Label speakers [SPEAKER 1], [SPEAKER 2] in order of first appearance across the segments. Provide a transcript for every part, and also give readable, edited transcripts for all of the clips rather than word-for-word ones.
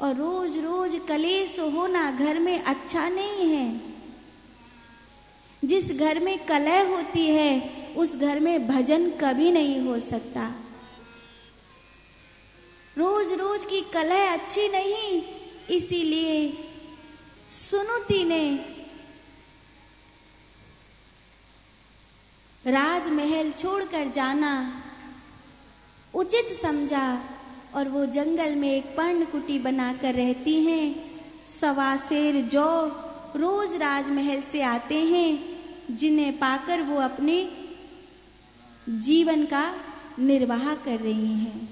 [SPEAKER 1] और रोज रोज कलेश होना घर में अच्छा नहीं है। जिस घर में कलह होती है उस घर में भजन कभी नहीं हो सकता। रोज रोज की कलह अच्छी नहीं, इसीलिए सुनुति ने राजमहल छोड़कर जाना उचित समझा और वो जंगल में एक पर्णकुटी बनाकर रहती हैं। सवा शेर जो रोज राजमहल से आते हैं, जिन्हें पाकर वो अपने जीवन का निर्वाह कर रही हैं।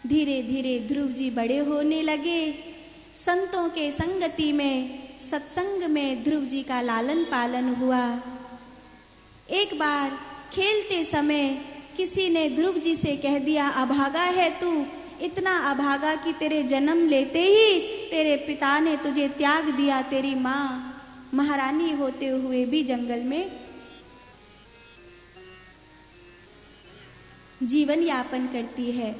[SPEAKER 1] धीरे धीरे ध्रुव जी बड़े होने लगे। संतों के संगति में, सत्संग में ध्रुव जी का लालन पालन हुआ। एक बार खेलते समय किसी ने ध्रुव जी से कह दिया, अभागा है तू, इतना अभागा कि तेरे जन्म लेते ही तेरे पिता ने तुझे त्याग दिया। तेरी माँ महारानी होते हुए भी जंगल में जीवन यापन करती है।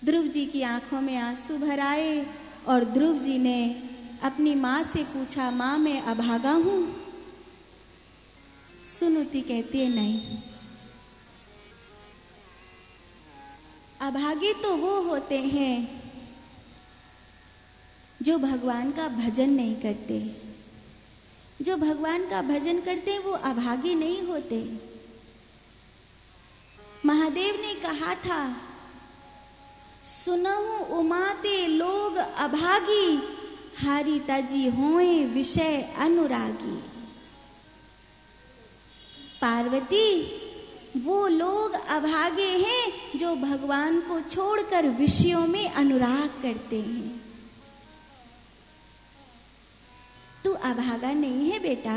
[SPEAKER 1] ध्रुव जी की आंखों में आंसू भर आए और ध्रुव जी ने अपनी माँ से पूछा, माँ मैं अभागा हूं? सुनुति कहती है, नहीं, अभागे तो वो होते हैं जो भगवान का भजन नहीं करते। जो भगवान का भजन करते हैं वो अभागे नहीं होते। महादेव ने कहा था, सुनहु उमाते लोग अभागी, हारी तजी होए विषय अनुरागी। पार्वती, वो लोग अभागे हैं जो भगवान को छोड़कर विषयों में अनुराग करते हैं। तू अभागा नहीं है बेटा,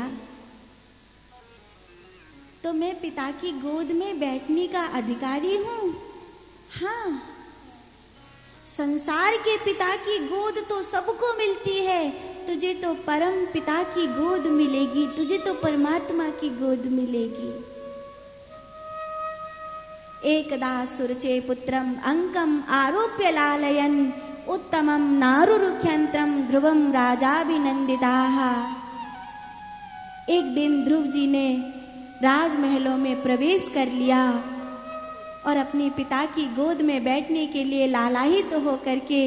[SPEAKER 1] तो मैं पिता की गोद में बैठने का अधिकारी हूं। हाँ, संसार के पिता की गोद तो सबको मिलती है, तुझे तो परम पिता की गोद मिलेगी, तुझे तो परमात्मा की गोद मिलेगी। एकदा सुरचे पुत्रम अंकम आरोप्य लालयन, उत्तमम नारुरुख्यंत्रम ध्रुवम राजाभिनंदिताः। एक दिन ध्रुव जी ने राजमहलों में प्रवेश कर लिया और अपने पिता की गोद में बैठने के लिए लालायित होकर के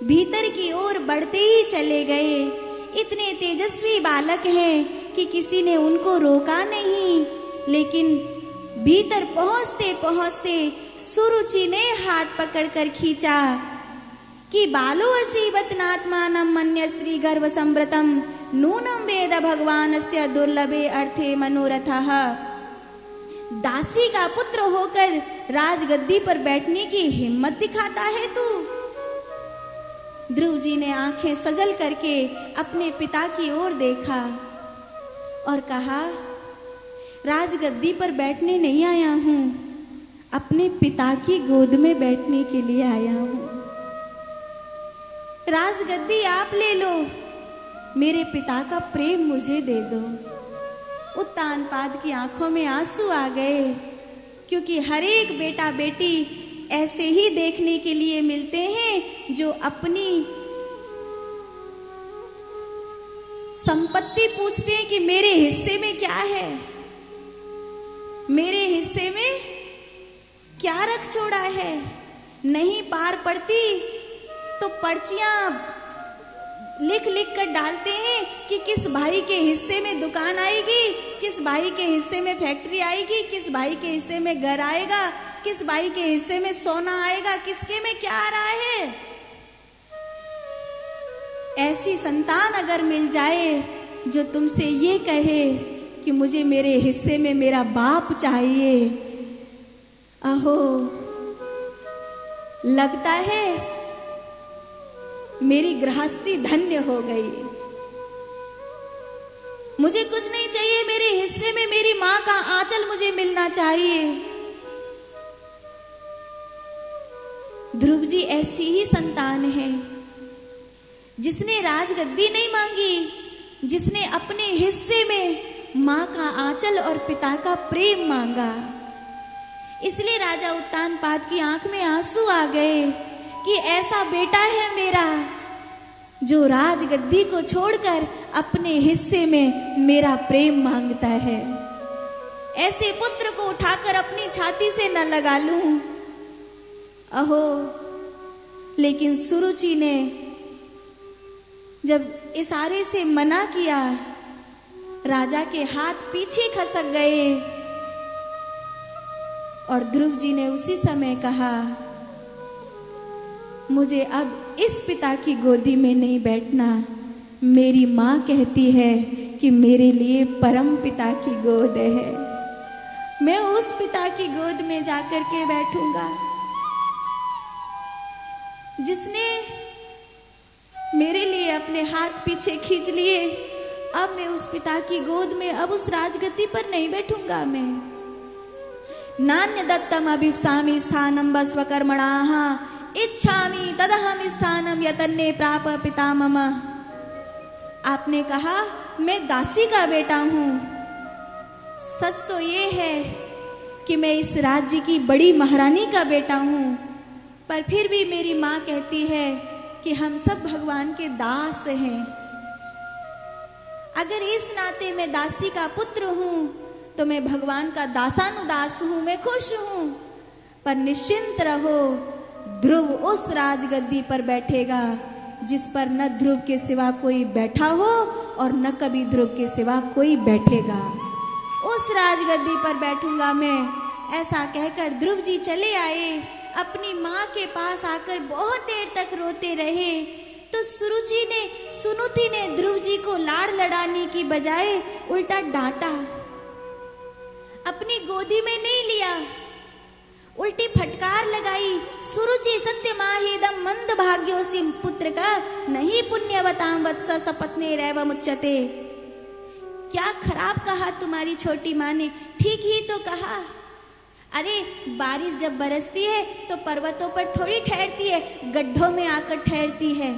[SPEAKER 1] भीतर की ओर बढ़ते ही चले गए। इतने तेजस्वी बालक हैं कि किसी ने उनको रोका नहीं, लेकिन भीतर पहुंचते पहुंचते सुरुचि ने हाथ पकड़कर खींचा कि बालो असीवतनात्मानं मन्य स्त्री गर्भ संवृतम नूनम वेद भगवानस्य दुर्लभे अर्थे मनोरथः। दासी का पुत्र होकर राजगद्दी पर बैठने की हिम्मत दिखाता है तू। ध्रुव जी ने आंखें सजल करके अपने पिता की ओर देखा और कहा, राजगद्दी पर बैठने नहीं आया हूं, अपने पिता की गोद में बैठने के लिए आया हूं। राजगद्दी आप ले लो, मेरे पिता का प्रेम मुझे दे दो। उत्तानपाद की आंखों में आंसू आ गए, क्योंकि हर एक बेटा बेटी ऐसे ही देखने के लिए मिलते हैं जो अपनी संपत्ति पूछते हैं कि मेरे हिस्से में क्या है, मेरे हिस्से में क्या रख छोड़ा है। नहीं पार पड़ती तो पर्चियां लिख लिख कर डालते हैं कि किस भाई के हिस्से में दुकान आएगी, किस भाई के हिस्से में फैक्ट्री आएगी, किस भाई के हिस्से में घर आएगा, किस भाई के हिस्से में सोना आएगा, किसके में क्या आ रहा है। ऐसी संतान अगर मिल जाए जो तुमसे ये कहे कि मुझे मेरे हिस्से में मेरा बाप चाहिए, अहो लगता है मेरी गृहस्थी धन्य हो गई। मुझे कुछ नहीं चाहिए, मेरे हिस्से में मेरी मां का आंचल मुझे मिलना चाहिए। ध्रुव जी ऐसी ही संतान है जिसने राजगद्दी नहीं मांगी, जिसने अपने हिस्से में मां का आंचल और पिता का प्रेम मांगा। इसलिए राजा उत्तानपाद की आंख में आंसू आ गए कि ऐसा बेटा है मेरा जो राजगद्दी को छोड़कर अपने हिस्से में मेरा प्रेम मांगता है। ऐसे पुत्र को उठाकर अपनी छाती से न लगा लूं। अहो, लेकिन सुरुचि ने जब इशारे से मना किया, राजा के हाथ पीछे खसक गए और ध्रुव जी ने उसी समय कहा, मुझे अब इस पिता की गोदी में नहीं बैठना। मेरी माँ कहती है कि मेरे लिए परम पिता की गोद है, मैं उस पिता की गोद में जाकर के बैठूंगा जिसने मेरे लिए अपने हाथ पीछे खींच लिए। अब मैं उस पिता की गोद में, अब उस राजगद्दी पर नहीं बैठूंगा। मैं नान्य दत्तम अभिप्सामि स्थानम बस्वकर्मणाः इच्छामि तदहम स्थानम यतन्ने प्राप पिता मम। आपने कहा मैं दासी का बेटा हूं। सच तो ये है कि मैं इस राज्य की बड़ी महारानी का बेटा हूं, पर फिर भी मेरी माँ कहती है कि हम सब भगवान के दास हैं। अगर इस नाते मैं दासी का पुत्र हूं तो मैं भगवान का दासानुदास हूं, मैं खुश हूं। पर निश्चिंत रहो, ध्रुव उस राजगद्दी पर बैठेगा जिस पर न ध्रुव के सिवा कोई बैठा हो और न कभी ध्रुव के सिवा कोई बैठेगा। उस राजगद्दी पर बैठूंगा मैं। ऐसा कहकर ध्रुव जी चले आए। अपनी माँ के पास आकर बहुत देर तक रोते रहे। तो सुनुति ने ध्रुव जी को लाड़ लड़ाने की बजाय उल्टा डांटा। अपनी गोदी में नहीं लिया, उल्टी फटकार लगाई। सुरुचि सत्यमाहेदम मंद भाग्योसी पुत्र का नहीं पुण्यवताम वत्स सपत्ने रैव मुच्यते। क्या खराब कहा तुम्हारी छोटी माँ ने, ठीक ही तो कहा। अरे बारिश जब बरसती है तो पर्वतों पर थोड़ी ठहरती है, गड्ढों में आकर ठहरती है।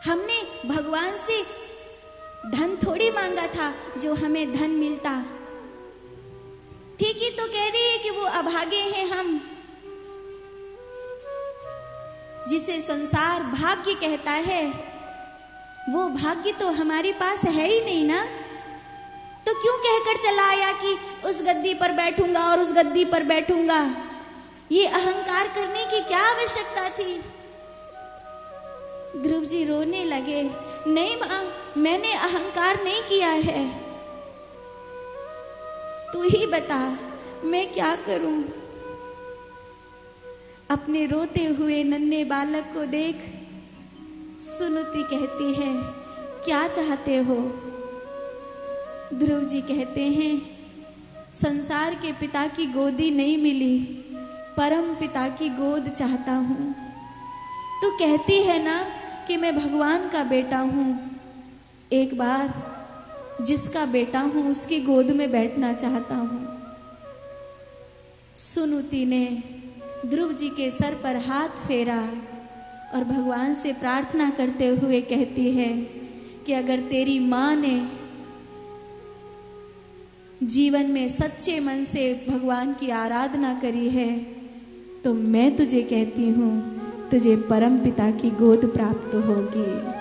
[SPEAKER 1] हमने भगवान से धन थोड़ी मांगा था जो हमें धन मिलता। ठीक ही तो कह रही है कि वो अभागे हैं हम। जिसे संसार भाग्य कहता है वो भाग्य तो हमारे पास है ही नहीं ना। तो क्यों कहकर चला आया कि उस गद्दी पर बैठूंगा और उस गद्दी पर बैठूंगा। ये अहंकार करने की क्या आवश्यकता थी। ध्रुव जी रोने लगे। नहीं माँ, मैंने अहंकार नहीं किया है, तू ही बता मैं क्या करूं। अपने रोते हुए नन्हे बालक को देख सुनुति कहती है, क्या चाहते हो। ध्रुव जी कहते हैं, संसार के पिता की गोदी नहीं मिली, परम पिता की गोद चाहता हूं। तू कहती है ना कि मैं भगवान का बेटा हूं, एक बार जिसका बेटा हूं उसकी गोद में बैठना चाहता हूं। सुनुति ने ध्रुव जी के सर पर हाथ फेरा और भगवान से प्रार्थना करते हुए कहती है कि अगर तेरी माँ ने जीवन में सच्चे मन से भगवान की आराधना करी है तो मैं तुझे कहती हूँ तुझे परम पिता की गोद प्राप्त होगी।